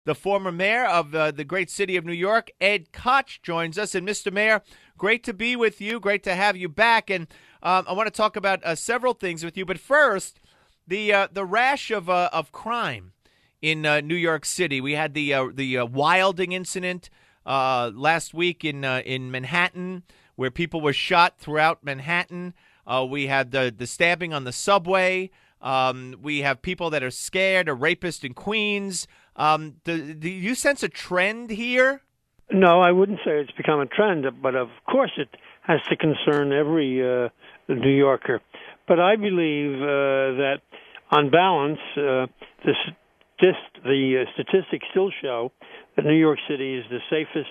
The former mayor of the great city of New York, Ed Koch, joins us. And Mr. Mayor, great to be with you. Great to have you back. And I want to talk about several things with you. But first, the rash of crime in New York City. We had the wilding incident last week in Manhattan, where people were shot throughout Manhattan. We had the stabbing on the subway. We have people that are scared, a rapist in Queens. Do you sense a trend here? No, I wouldn't say it's become a trend, but of course it has to concern every New Yorker. But I believe that, on balance, the statistics still show that New York City is the safest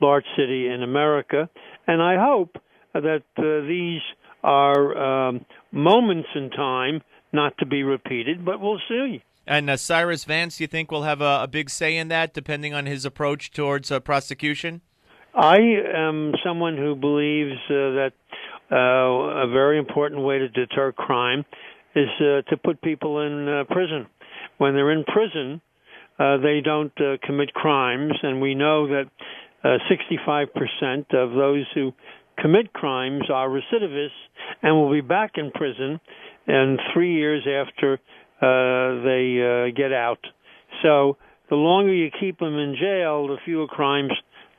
large city in America, and I hope that these are moments in time, not to be repeated, but we'll see. And Cyrus Vance, you think, will have a big say in that, depending on his approach towards prosecution? I am someone who believes that a very important way to deter crime is to put people in prison. When they're in prison, they don't commit crimes, and we know that 65% of those who commit crimes are recidivists and will be back in prison in 3 years after they get out. So the longer you keep them in jail, the fewer crimes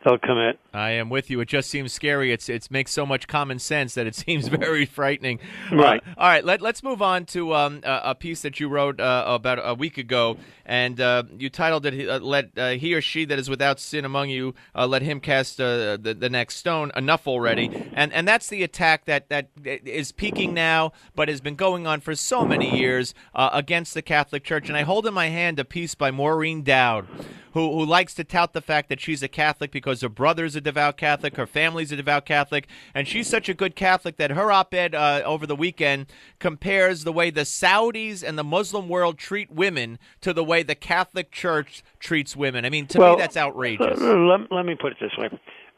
they'll commit. I am with you. It just seems scary. It makes so much common sense that it seems very frightening. Right. All right. Let's move on to a piece that you wrote about a week ago, and you titled it "Let he or she that is without sin among you let him cast the next stone." Enough already. And that's the attack that is peaking now, but has been going on for so many years against the Catholic Church. And I hold in my hand a piece by Maureen Dowd, who likes to tout the fact that she's a Catholic because her brother's a devout Catholic, her family's a devout Catholic, and she's such a good Catholic that her op-ed over the weekend compares the way the Saudis and the Muslim world treat women to the way the Catholic Church treats women. I mean, to me, that's outrageous. Let me put it this way.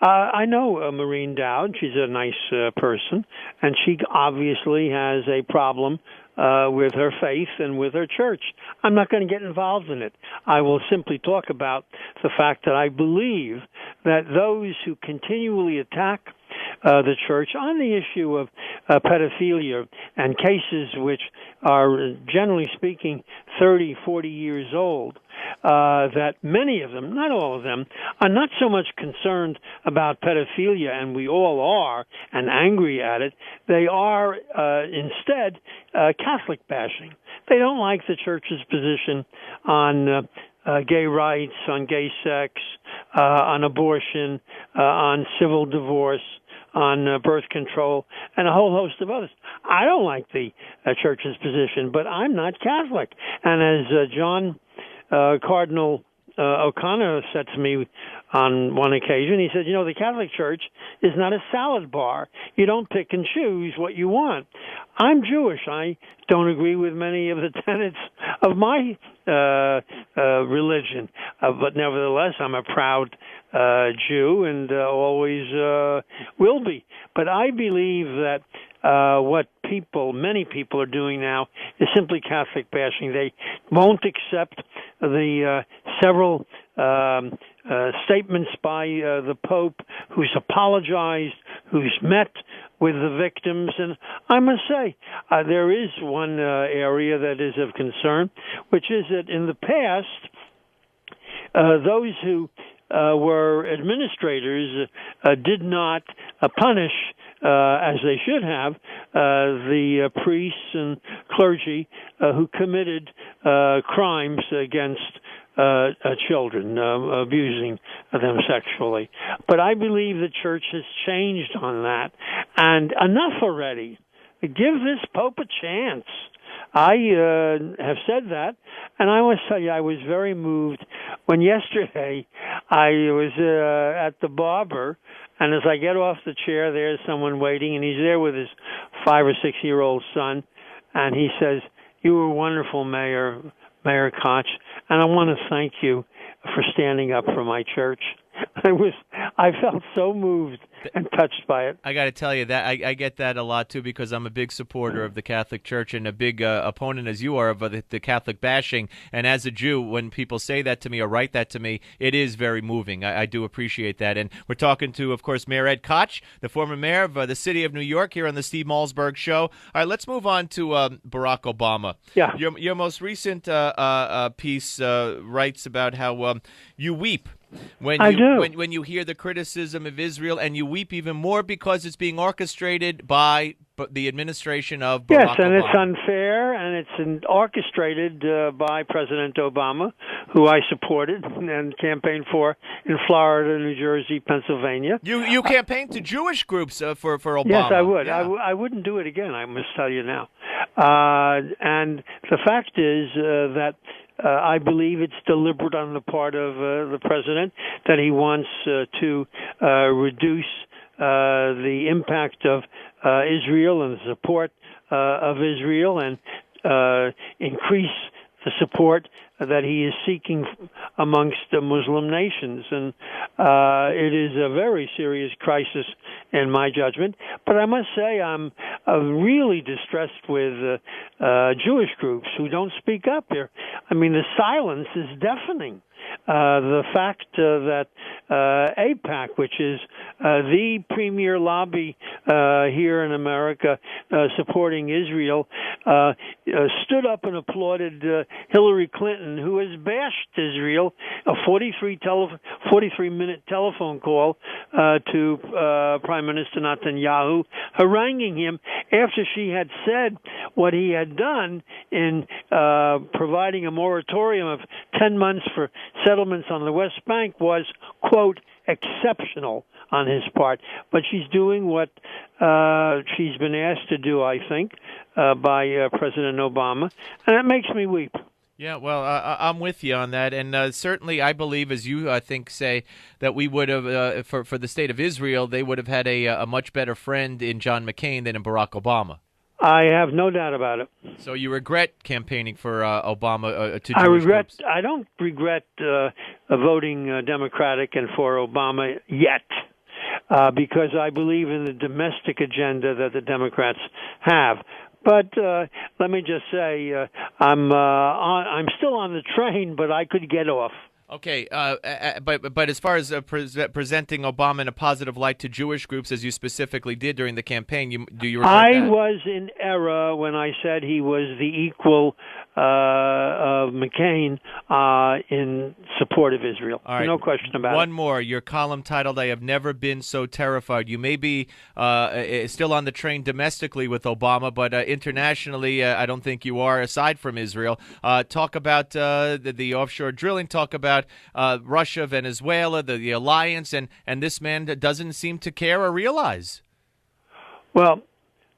I know Maureen Dowd. She's a nice person, and she obviously has a problem with her faith and with her church. I'm not going to get involved in it. I will simply talk about the fact that I believe that those who continually attack the church on the issue of pedophilia and cases which are, generally speaking, 30, 40 years old, that many of them, not all of them, are not so much concerned about pedophilia, and we all are, and angry at it. They are instead Catholic bashing. They don't like the church's position on gay rights, on gay sex, on abortion, on civil divorce, on birth control, and a whole host of others. I don't like the church's position, but I'm not Catholic. And as John Cardinal O'Connor said to me on one occasion, he said, the Catholic Church is not a salad bar. You don't pick and choose what you want. I'm Jewish. I don't agree with many of the tenets of my religion, but nevertheless, I'm a proud Jew and always will be. But I believe that what many people are doing now is simply Catholic bashing. They won't accept the several statements by the Pope, who's apologized, who's met with the victims. And I must say, there is one area that is of concern, which is that in the past, those who were administrators did not punish, as they should have, the priests and clergy who committed crimes against children, abusing them sexually. But I believe the church has changed on that. And enough already. Give this Pope a chance. I have said that, and I must tell you, I was very moved when yesterday I was at the barber, and as I get off the chair, there's someone waiting, and he's there with his 5 or 6 year old son, and he says, "You were wonderful, Mayor Koch, and I want to thank you for standing up for my church." I felt so moved and touched by it. I got to tell you that I get that a lot too, because I'm a big supporter of the Catholic Church and a big opponent, as you are, of the Catholic bashing. And as a Jew, when people say that to me or write that to me, it is very moving. I do appreciate that. And we're talking to, of course, Mayor Ed Koch, the former mayor of the city of New York, here on the Steve Malzberg Show. All right, let's move on to Barack Obama. Yeah. Your most recent piece writes about how you weep when you hear the criticism of Israel, and you weep even more because it's being orchestrated by the administration of Barack Obama. Yes, and it's unfair, and it's orchestrated by President Obama, who I supported and campaigned for in Florida, New Jersey, Pennsylvania. You campaigned to Jewish groups for Obama. Yes, I would. Yeah. I wouldn't do it again, I must tell you now. And the fact is that I believe it's deliberate on the part of the president that he wants to reduce the impact of Israel and the support of Israel, and increase the support that he is seeking amongst the Muslim nations. And it is a very serious crisis in my judgment. But I must say I'm really distressed with Jewish groups who don't speak up here. I mean, the silence is deafening. The fact that AIPAC, which is the premier lobby here in America supporting Israel, stood up and applauded Hillary Clinton, who has bashed Israel, a 43-minute telephone call to Prime Minister Netanyahu, haranguing him after she had said what he had done in providing a moratorium of 10 months for settlements on the West Bank was, quote, exceptional on his part. But she's doing what she's been asked to do, I think, by President Obama, and it makes me weep. Yeah, well, I'm with you on that, and certainly I believe, as you I think say, that we would have, for the state of Israel, they would have had a much better friend in John McCain than in Barack Obama. I have no doubt about it. So you regret campaigning for Obama to Jewish groups? I don't regret voting Democratic and for Obama yet, because I believe in the domestic agenda that the Democrats have. But let me just say, I'm still on the train, but I could get off. Okay, but as far as presenting Obama in a positive light to Jewish groups, as you specifically did during the campaign, do you regret that? I was in error when I said he was the equal of McCain in support of Israel. All right. No question about it. One more. Your column titled, "I Have Never Been So Terrified." You may be still on the train domestically with Obama, but internationally, I don't think you are, aside from Israel. Talk about the offshore drilling. Talk about Russia, Venezuela, the alliance, and this man doesn't seem to care or realize. Well,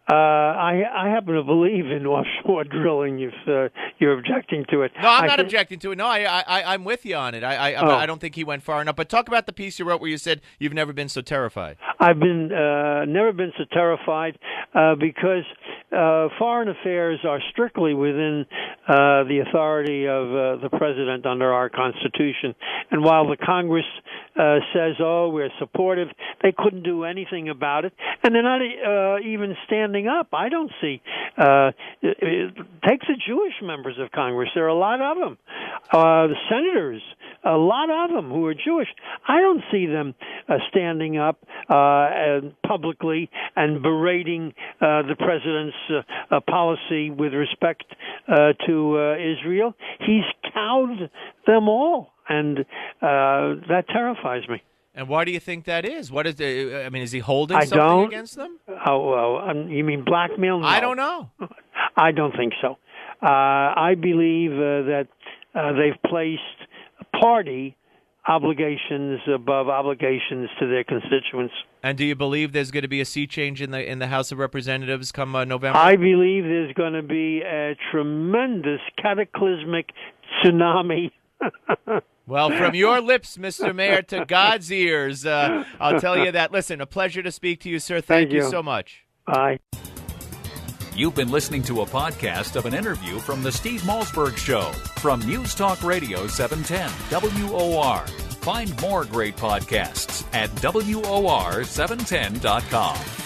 I happen to believe in offshore drilling. If you're objecting to it, no, I'm not objecting to it. No, I'm with you on it. I don't think he went far enough. But talk about the piece you wrote where you said you've never been so terrified. I've been never been so terrified because foreign affairs are strictly within the authority of the president under our Constitution. And while the Congress says, "Oh, we're supportive," they couldn't do anything about it, and they're not even standing up. I don't see. Take the Jewish members of Congress. There are a lot of them. The senators, a lot of them who are Jewish. I don't see them standing up publicly and berating the president's policy with respect to Israel. He's cowed them all, and that terrifies me. And why do you think that is? What is I mean, is he holding something against them? You mean blackmail? No. I don't know. I don't think so. I believe that they've placed party obligations above obligations to their constituents. And do you believe there's going to be a sea change in the House of Representatives come November? I believe there's going to be a tremendous cataclysmic tsunami. Well, from your lips, Mr. Mayor, to God's ears, I'll tell you that. Listen, a pleasure to speak to you, sir. Thank you so much. Bye. You've been listening to a podcast of an interview from the Steve Malzberg Show from News Talk Radio 710 WOR. Find more great podcasts at WOR710.com.